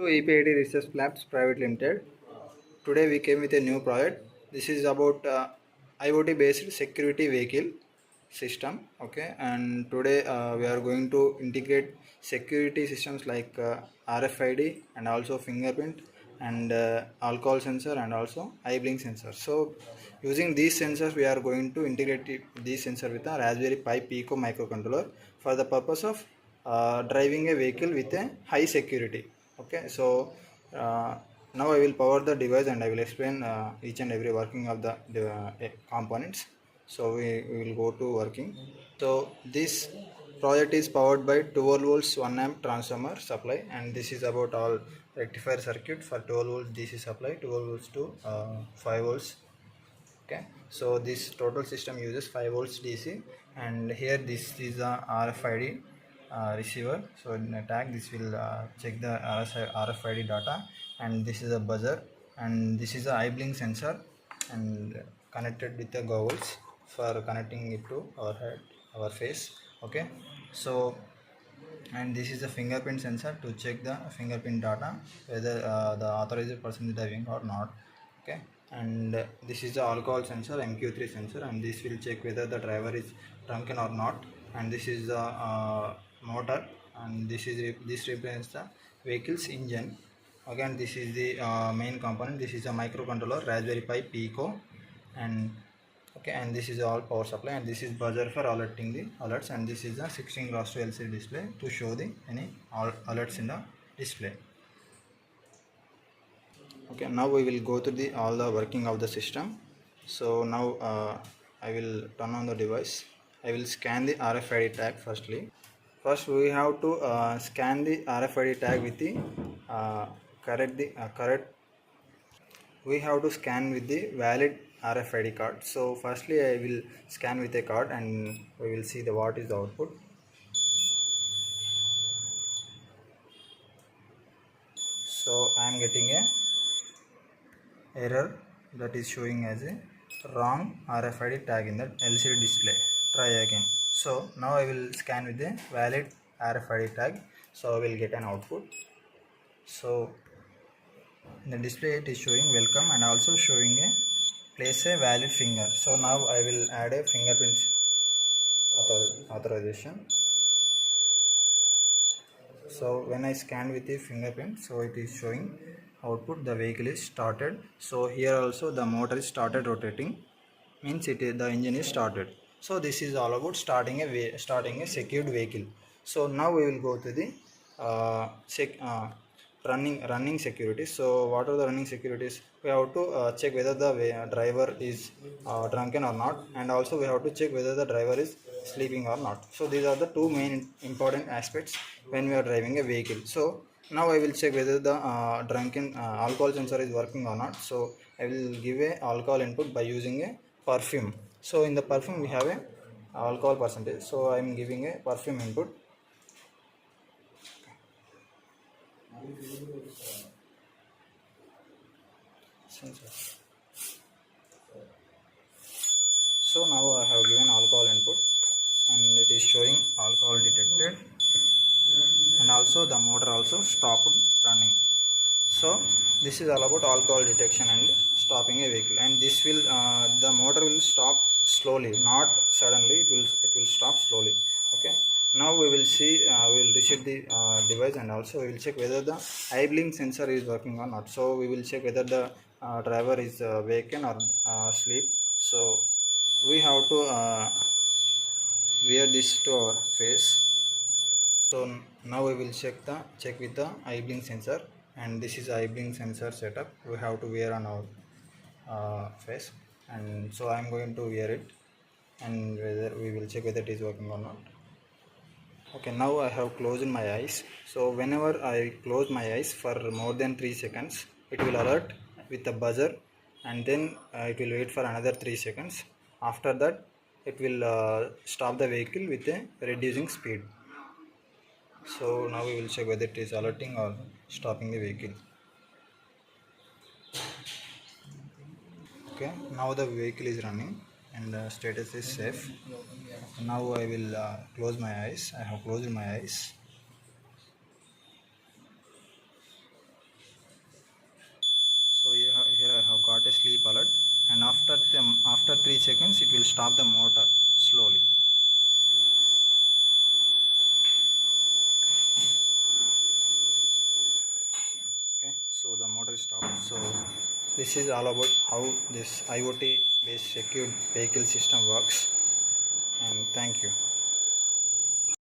To EPIT Research Labs Private Limited. Today we came with a new project. This is about IoT based security vehicle system. Okay, and today we are going to integrate security systems like RFID and also fingerprint and alcohol sensor and also eye blink sensor. So using these sensors we are going to integrate these sensor with a Raspberry Pi Pico microcontroller for the purpose of driving a vehicle with a high security. Okay, so now I will power the device and I will explain each and every working of the components. So we will go to working. So this project is powered by 12 volts 1 amp transformer supply, and this is about all rectifier circuit for 12 volts DC supply, 12 volts to 5 volts. Okay, so this total system uses 5 volts DC, and here this is a RFID receiver. So in a tag this will check the RFID data, and this is a buzzer, and this is a eye blink sensor and connected with the goggles for connecting it to our head, our face. Okay, so and this is a fingerprint sensor to check the fingerprint data whether the authorized person is driving or not. Okay, and this is the alcohol sensor MQ3 sensor, and this will check whether the driver is drunken or not. And this is the motor, and this represents the vehicle's engine. Again, this is the main component. This is a microcontroller Raspberry Pi Pico, and okay, and this is all power supply, and this is buzzer for alerting the alerts, and this is a 16 cross 2 LCD display to show the any alerts in the display. Okay, now we will go to the all the working of the system. So now I will turn on the device. I will scan the RFID tag firstly. First we have to scan the RFID tag with the correct. We have to scan with the valid RFID card. So firstly I will scan with a card, and we will see the what is the output. So I am getting a error that is showing as a wrong RFID tag in the LCD display. Try again. So now I will scan with the valid RFID tag, so I will get an output. So in the display it is showing welcome and also showing a place a valid finger. So now I will add a fingerprint authorization. So when I scan with the fingerprint, so it is showing output the vehicle is started. So here also the motor is started rotating, means the engine is started. So this is all about starting a secured vehicle. So now we will go to the running security. So what are the running securities? We have to check whether the driver is drunken or not, and also we have to check whether the driver is sleeping or not. So these are the two main important aspects when we are driving a vehicle. So now I will check whether the alcohol sensor is working or not. So I will give a alcohol input by using a perfume. So in the perfume we have a alcohol percentage, so I am giving a perfume input. So now I have given alcohol input, and it is showing alcohol detected, and also the motor also stopped running. So this is all about alcohol detection and stopping a vehicle, and this will the motor will stop slowly, not suddenly. It will stop slowly. Okay, now we will see we will reset the device, and also we will check whether the eye blink sensor is working or not. So we will check whether the driver is waken or sleep. So we have to wear this to our face. So now we will check with the eye blink sensor, and this is eye blink sensor setup we have to wear on our face. And so I am going to wear it, and whether we will check whether it is working or not. Okay, now I have closed my eyes. So whenever I close my eyes for more than 3 seconds, it will alert with a buzzer, and then it will wait for another 3 seconds. After that it will stop the vehicle with a reducing speed. So now we will check whether it is alerting or stopping the vehicle. Okay, now the vehicle is running and the status is safe. Now I will close my eyes. I have closed my eyes. stop. So this is all about how this IoT based secure vehicle system works, and thank you.